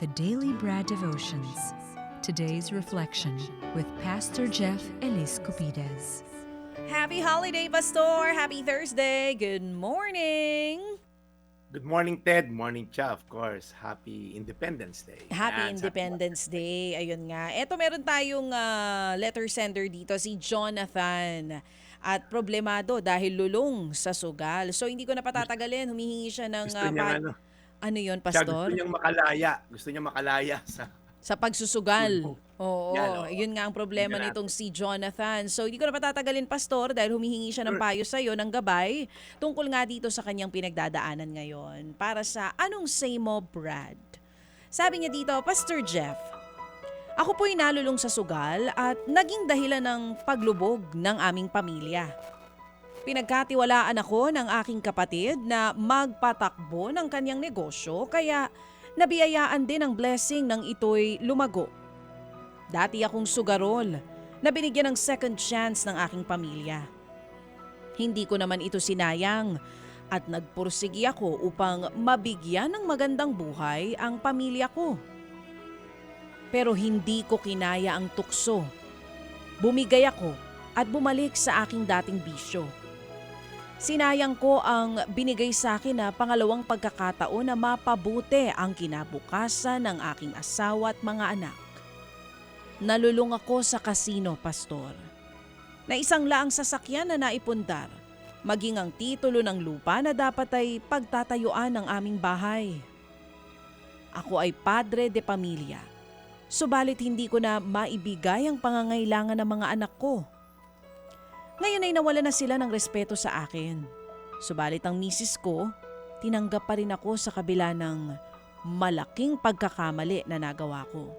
The Daily Bread Devotions. Today's reflection with Pastor Jeff Elis Cupides. Happy holiday, Pastor! Happy Thursday! Good morning! Good morning, Ted. Morning, Cha. Of course. Happy Independence Day. Happy Yan, happy Independence Day. Ayun nga. Eto, meron tayong letter sender dito, si Jonathan. At problemado dahil lulong sa sugal. So, hindi ko na patatagalin. Humihingi siya ng... Gusto niyang ano yun, Cha, gusto Pastor? niyang makalaya. Gusto niyang makalaya sa Sa pagsusugal. tulong. Oo, Yan, oo. yun nga ang problema Tingnan nitong natin. si Jonathan. So, hindi ko na patatagalin, Pastor, dahil humihingi siya ng payo sa'yo, ng gabay, tungkol nga dito sa kanyang pinagdadaanan ngayon. Para sa Anong Say Mo, Brad? Sabi niya dito, Pastor Jeff, ako po'y nalulong sa sugal at naging dahilan ng paglubog ng aming pamilya. Pinagkatiwalaan ako ng aking kapatid na magpatakbo ng kanyang negosyo kaya nabiyayaan din ang blessing ng ito'y lumago. Dati akong sugarol na binigyan ng second chance ng aking pamilya. Hindi ko naman ito sinayang at nagpursigi ako upang mabigyan ng magandang buhay ang pamilya ko. Pero hindi ko kinaya ang tukso. Bumigay ako at bumalik sa aking dating bisyo. Sinayang ko ang binigay sa akin na pangalawang pagkakataon na mapabuti ang kinabukasan ng aking asawa at mga anak. Nalulung ako sa kasino, Pastor. Na isang laang sasakyan na naipundar, maging ang titulo ng lupa na dapat ay pagtatayuan ng aming bahay. Ako ay padre de pamilya, subalit hindi ko na maibigay ang pangangailangan ng mga anak ko. Ngayon ay nawala na sila ng respeto sa akin. Subalit ang misis ko, tinanggap pa rin ako sa kabila ng malaking pagkakamali na nagawa ko.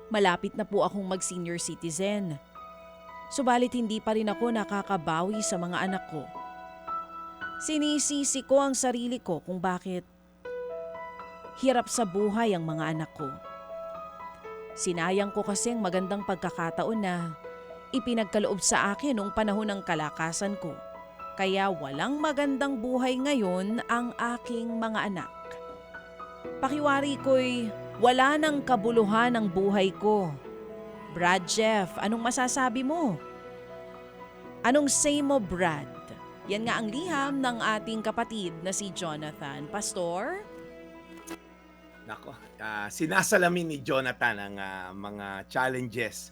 Malapit na po akong mag-senior citizen. Subalit hindi pa rin ako nakakabawi sa mga anak ko. Sinisisi ko ang sarili ko kung bakit hirap sa buhay ang mga anak ko. Sinayang ko kasing magandang pagkakataon na ipinagkaloob sa akin noong panahon ng kalakasan ko. Kaya walang magandang buhay ngayon ang aking mga anak. Pakiwari ko'y wala ng kabuluhan ang buhay ko. Brad Jeff, anong masasabi mo? Anong say mo, Brad? Yan nga ang liham ng ating kapatid na si Jonathan. Pastor? Nako, sinasalamin ni Jonathan ang mga challenges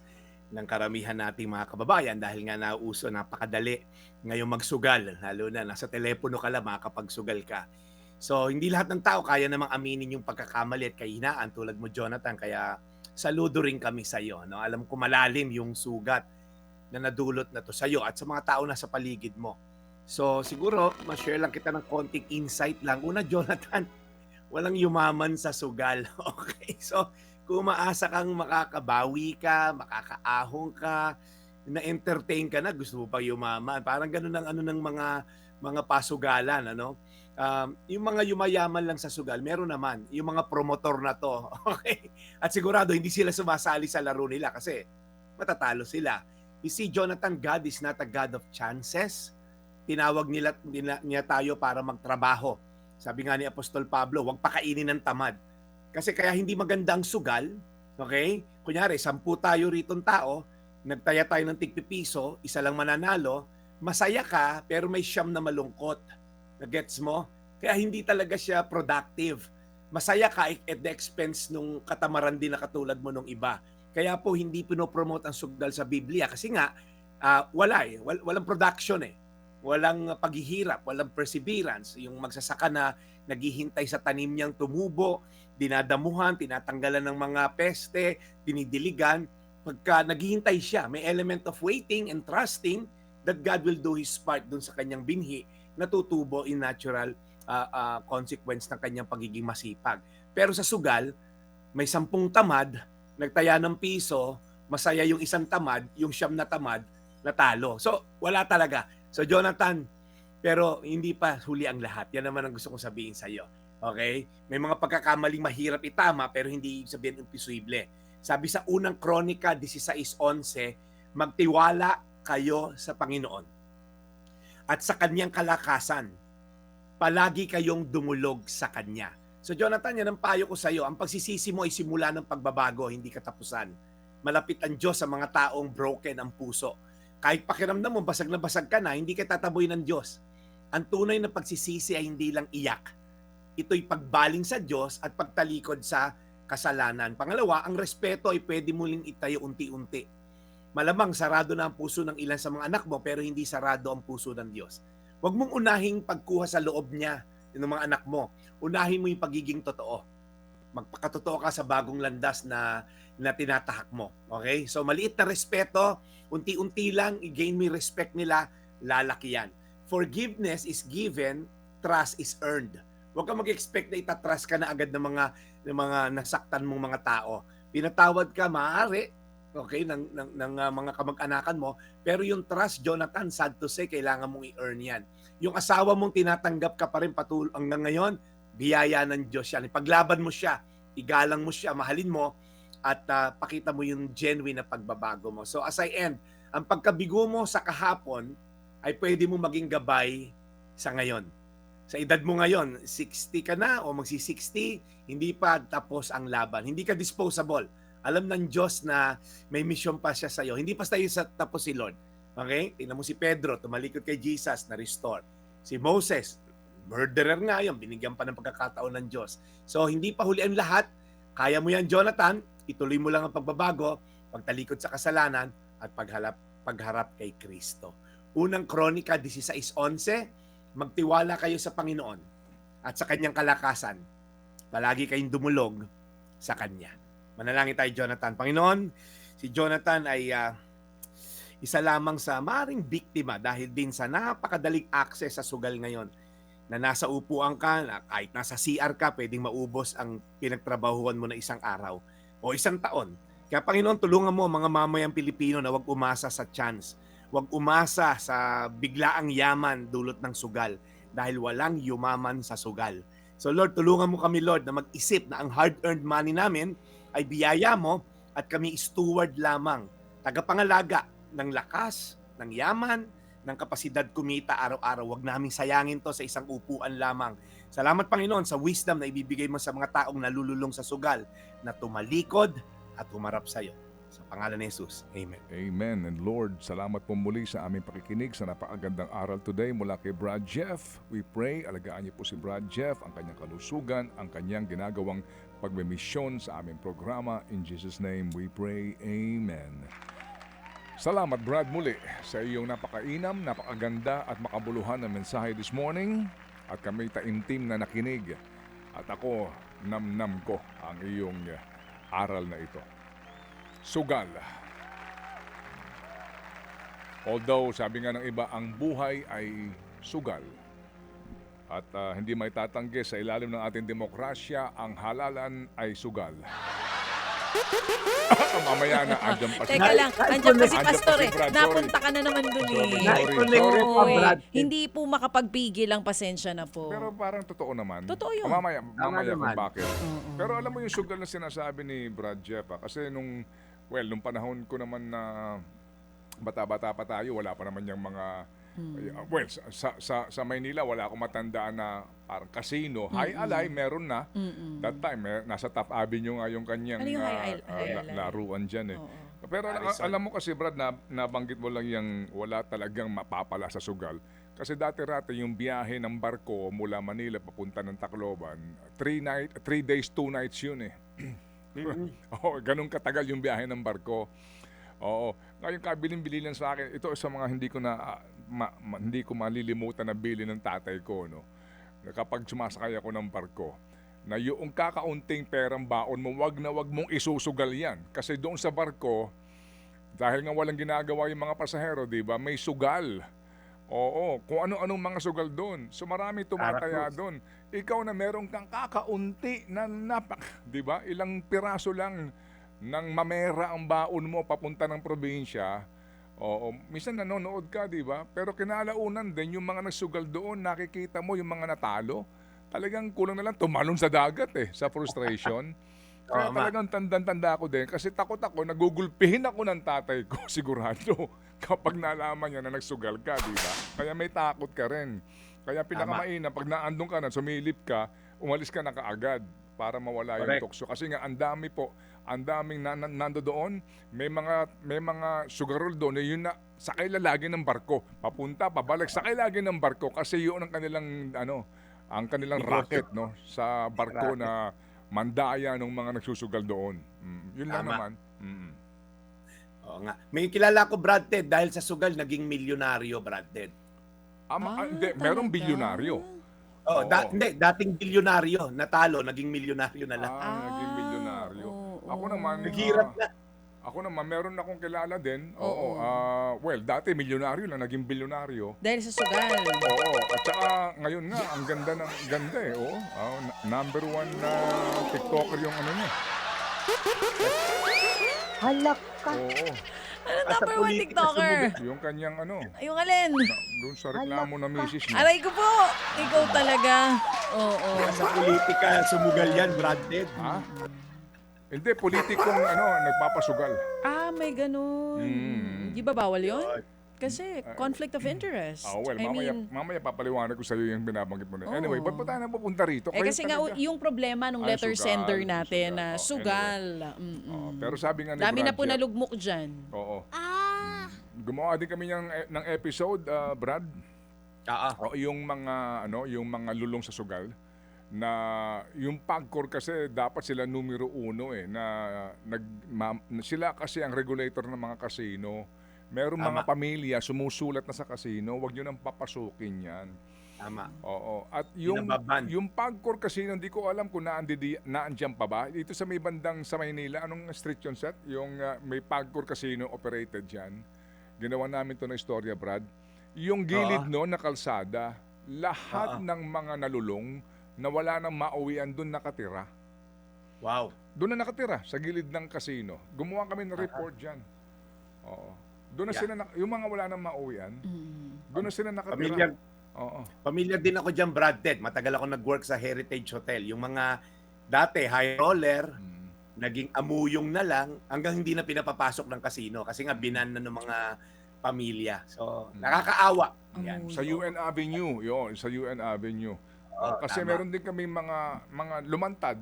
ng karamihan nating mga kababayan dahil nga nauso napakadali ngayong magsugal, lalo na nasa telepono ka lang makakapagsugal ka. So hindi lahat ng tao kaya namang aminin yung pagkakamali at kahinaan tulad mo, Jonathan, kaya saludo rin kami sa iyo. No? Alam ko malalim yung sugat na nadulot na to sa iyo at sa mga tao na sa paligid mo. So siguro ma-share lang kita ng konting insight lang. Una, Jonathan, walang yumaman sa sugal. Okay, so kung umaasa kang makakabawi ka, makakaahon ka, na-entertain ka na, gusto mo pa yumaman. Parang ganun ang ano ng mga pasugalan, ano? Yung mga yumayaman lang sa sugal, meron naman. Yung mga promotor na to, okay? At sigurado hindi sila sumasali sa laro nila kasi matatalo sila. You see, Jonathan, God is not a God of chances. Tinawag niya tayo para magtrabaho. Sabi nga ni Apostol Pablo, huwag pakainin ng tamad. Kasi kaya hindi maganda ang sugal, okay? Kunyari, 10 tayo ritong tao, nagtaya tayo ng tig-piso, isa lang mananalo, masaya ka, pero may siyam na malungkot. Nagets mo? Kaya hindi talaga siya productive. Masaya ka at the expense nung katamaran din na katulad mo nung iba. Kaya po hindi pinopromote ang sugal sa Biblia kasi nga, walang production eh. Walang paghihirap, walang perseverance. Yung magsasaka na naghihintay sa tanim niyang tumubo, dinadamuhan, tinatanggalan ng mga peste, dinidiligan. Pagka naghihintay siya, may element of waiting and trusting that God will do His part dun sa kanyang binhi, natutubo in natural consequence ng kanyang pagiging masipag. Pero sa sugal, may 10 tamad, nagtaya ng piso, masaya yung isang tamad, yung 9 na tamad, natalo. So, wala talaga. So, Jonathan, pero hindi pa huli ang lahat. Yan naman ang gusto kong sabihin sa iyo. Okay? May mga pagkakamaling mahirap itama pero hindi sabihin imposible. Sabi sa unang Kronika 16:11, magtiwala kayo sa Panginoon at sa kanyang kalakasan. Palagi kayong dumulog sa kanya. So Jonathan, yan ang payo ko sa iyo. Ang pagsisisi mo ay simula ng pagbabago, hindi katapusan. Malapit ang Diyos sa mga taong broken ang puso. Kahit pakiramdam mo, basag na basag ka na, hindi ka tataboy ng Diyos. Ang tunay na pagsisisi ay hindi lang iyak. Ito'y pagbaling sa Diyos at pagtalikod sa kasalanan. Pangalawa, ang respeto ay pwede muling itayo unti-unti. Malamang sarado na ang puso ng ilan sa mga anak mo pero hindi sarado ang puso ng Diyos. Huwag mong unahing pagkuha sa loob niya ng mga anak mo. Unahin mo yung pagiging totoo. Magpakatotoo ka sa bagong landas na tinatahak mo. Okay? So maliit na respeto, unti-unti lang, i-gain mo yung respect nila, lalaki yan. Forgiveness is given, trust is earned. Huwag kang mag-expect na itatrust ka na agad ng mga nasaktan mong mga tao. Pinatawad ka, maaari, okay, ng mga kamag-anakan mo, pero yung trust, Jonathan, sad to say, kailangan mong i-earn yan. Yung asawa mong tinatanggap ka pa rin hanggang ngayon, biyaya ng Diyos yan. Ipaglaban mo siya, igalang mo siya, mahalin mo, at pakita mo yung genuine na pagbabago mo. So as I end, ang pagkabigo mo sa kahapon ay pwede mo maging gabay sa ngayon. Sa edad mo ngayon, 60 ka na o magsi-60, hindi pa tapos ang laban. Hindi ka disposable. Alam ng Diyos na may mission pa siya sa iyo. Hindi pa tayo tapos si Lord. Okay? Tingnan mo si Pedro, tumalikod kay Jesus, na-restore. Si Moses, murderer nga yun, binigyan pa ng pagkakataon ng Diyos. So, hindi pa huli ang lahat. Kaya mo yan, Jonathan. Ituloy mo lang ang pagbabago, pagtalikod sa kasalanan, at pagharap kay Kristo. Unang Kronika 16:11, magtiwala kayo sa Panginoon at sa Kanyang kalakasan. Palagi kayong dumulog sa Kanya. Manalangin tayo, Jonathan. Panginoon, si Jonathan ay isa lamang sa maring biktima dahil din sa napakadaling access sa sugal ngayon na nasa upuan ka, na kahit nasa CR ka, pwedeng maubos ang pinagtrabahuan mo na isang araw o isang taon. Kaya Panginoon, tulungan mo mga mamayang Pilipino na huwag umasa sa chance. Huwag umasa sa biglaang yaman dulot ng sugal dahil walang yumaman sa sugal. So Lord, tulungan mo kami, Lord, na mag-isip na ang hard-earned money namin ay biyaya mo at kami steward lamang, tagapangalaga ng lakas, ng yaman, ng kapasidad kumita araw-araw. Huwag naming sayangin to sa isang upuan lamang. Salamat, Panginoon, sa wisdom na ibibigay mo sa mga taong nalululong sa sugal na tumalikod at humarap sa iyo. Sa pangalan ni Jesus. Amen. Amen. And Lord, salamat po muli sa aming pakikinig sa napakagandang aral today mula kay Brad Jeff. We pray, alagaan niyo po si Brad Jeff, ang kanyang kalusugan, ang kanyang ginagawang pagmimisyon sa aming programa. In Jesus' name we pray. Amen. Salamat Brad muli sa iyong napakainam, napakaganda at makabuluhan na mensahe this morning. At kami taimtim na nakinig. At ako, namnam ko ang iyong aral na ito. Sugal. Although, sabi nga ng iba, ang buhay ay sugal. At hindi may tatanggi sa ilalim ng ating demokrasya, ang halalan ay sugal. Mamaya na, andyan pa si Teka lang, andyan pa si Andyan pa Pastor si eh. Brad, Napunta ka na naman dun eh. Sorry. Oo, eh. Hindi po makapagpigil ang pasensya na po. Pero parang totoo naman. Totoo yun. Mamaya kung naman. bakit. Pero alam mo yung sugal na sinasabi ni Brad Jeff, kasi nung panahon ko naman na bata-bata pa tayo, wala pa naman yung mga sa Maynila wala akong matandaan na parang casino. High Alay meron na. That time nasa Top Avenue nga yung kanyang Ano yung High Alay? laruan dyan eh. Oo. Pero alam mo kasi Brad, nabanggit mo lang yung wala talagang mapapala sa sugal. Kasi dati-rati yung biyahe ng barko mula Manila papunta ng Tacloban, 3 days, 2 nights yun eh. Ganun katagal yung biyahe ng barko. Oo. Ngayon kabilin-bili lang sa akin, ito sa mga hindi ko malilimutan na bili ng tatay ko, no. Kapag sumasakay ako ng barko, na yung kakaunting perang baon mo, wag mong isusugal yan. Kasi doon sa barko, dahil nga walang ginagawa yung mga pasahero, di ba? May sugal. Oo, kung ano-anong mga sugal doon. So marami tumataya doon. Ikaw na meron kang kakaunti na di ba? Ilang piraso lang nang mamera ang baon mo papunta ng probinsya. Oo, minsan nanonood ka, di ba? Pero kinalaunan din yung mga nagsugal doon, nakikita mo yung mga natalo. Talagang kulang na lang tumalon sa dagat sa frustration. Kaya talagang tanda ako din kasi takot ako, nagugulpihin ako ng tatay ko sigurado kapag nalaman niya na nagsugal ka, di ba? Kaya may takot ka rin. Kaya pinakamainam, pag naandun ka na, sumilip ka, umalis ka na kaagad para mawala yung Correct. tukso. Kasi nga, ang daming nando doon, may mga sugarol doon, yun na, sakay lagi ng barko. Papunta, pabalik, sakay lagi ng barko kasi yun ang kanilang, ang kanilang Negosyo. racket, no? Sa barko na mandaya ng mga nagsusugal doon. Yun lang Tama. naman. Oo nga. May kilala ko, Brad Ted, dahil sa sugal, naging milyonaryo, Brad Ted. Hindi, merong talaga? bilyonaryo. Oh, Oo. hindi, dating bilyonaryo, natalo, naging milyonaryo na lang. Naging milyonaryo. oo. Ako naman, Naghirap na. ako naman, meron akong kilala din. Oo. Well, dati milyonaryo lang, naging bilyonaryo. Dahil sa sugal. Oo. At saka, ngayon nga, ang ganda eh. Oo. Number 1 na TikToker yung ano niya. Halak ka. Oo. Ano Sa number 1 politika, TikToker? Yung kanyang Yung alin? doon sa reklamo na misis niya. Aray ko po. Ikaw talaga. Oo. Sa politika, sumugal yan, Brad Ted. Ha? Hindi, politikong nagpapasugal. May ganun. Di ba bawal yun? Kasi conflict of interest. Well, I mamaya, mean, mamaya papaliwanag ko sa iyo yung binabanggit mo na. Anyway, Oo. ba't pa tayo napupunta rito? Kayo kasi nga talaga. yung problema ng Ay, letter sugal, sender natin sugal. na Oh, sugal. Pero sabi nga ni Dami na Brad po Jeff- nalugmok dyan. Oo. Gumawa din kami ng episode, Brad. Yung mga lulong sa sugal na yung PAGCOR kasi dapat sila numero 1 na sila kasi ang regulator ng mga casino. Meron mga pamilya sumusulat na sa casino, wag niyo nang papasukin 'yan. Tama. Oo. At yung PAGCOR casino, hindi ko alam kung naandiyan pa ba. Dito sa may bandang sa Maynila, anong street yun, Seth? Yung may PAGCOR casino operated dyan. Ginawa namin to na istorya, Brad. Yung gilid no na kalsada, lahat ng mga nalulong na wala nang mauwian doon nakatira. Wow. Doon na nakatira sa gilid ng casino. Gumawa kami ng report dyan. Oo. Doon na sila yung mga wala nang mauwian. Doon na sila nakatira. Pamilyar din ako dyan, Brad Ted. Matagal ako nag-work sa Heritage Hotel. Yung mga dati high roller, naging amuyong na lang hanggang hindi na pinapapasok ng casino kasi nga binan na ng mga pamilya. So, nakakaawa. Yan. Sa UN Avenue, yun, sa UN Avenue. Kasi tama. meron din kami mga lumantad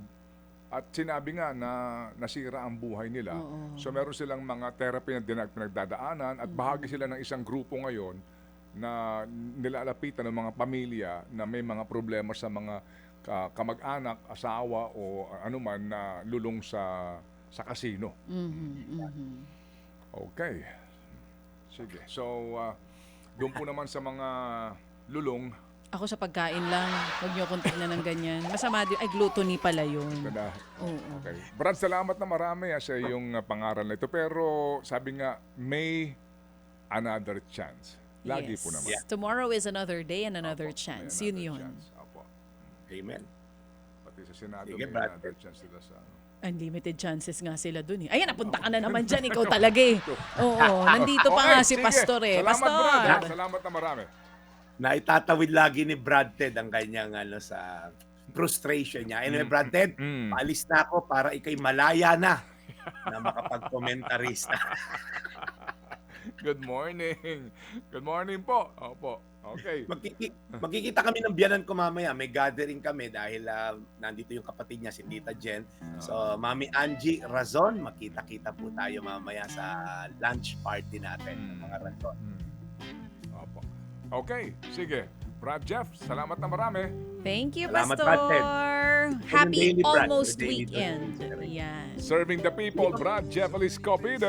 at sinabi nga na nasira ang buhay nila. So meron silang mga therapy na pinagdadaanan at bahagi sila ng isang grupo ngayon na nilalapitan ng mga pamilya na may mga problema sa mga kamag-anak, asawa o anuman na lulong sa casino. Okay. Sige. So, doon po naman sa mga lulong. Ako sa pagkain lang. Huwag niyo akong tingnan ng ganyan. Masama din. Ay, gluttony pala yun. Ganda. Oo. Okay. Brad, salamat na marami sa iyong pangaral na ito. Pero sabi nga, may another chance. Lagi po naman. Yeah. Tomorrow is another day and another chance. May Yun another yun. chance. Opo. Amen. Pati sa Senado, Sige, may Brad. another chance sila sa Unlimited chances nga sila dun eh. Ayan, napunta ka na naman dyan. Ikaw talaga eh. Oo, nandito pa nga si sige. Pastor eh. Salamat, Pastor! Brad. Salamat na marami. Naitatawid lagi ni Brad Ted ang kanyang sa frustration niya. Anyway, Brad Ted, paalis na ako para ikay malaya na makapag-komentarista. Good morning. Good morning po. Opo. Okay. Magkikita kami ng biyanan ko mamaya. May gathering kami dahil nandito yung kapatid niya, si Tita Jen. So, Mami Angie Razon, makita-kita po tayo mamaya sa lunch party natin. Mga Razon. Opo. Okay. Sige. Brad Jeff, salamat na marami. Thank you, Salamat, Pastor. Brad Ted. Happy Daily Brad. almost Daily weekend. Brad. Yan. Serving the people, Brad Jeff Elis Copides.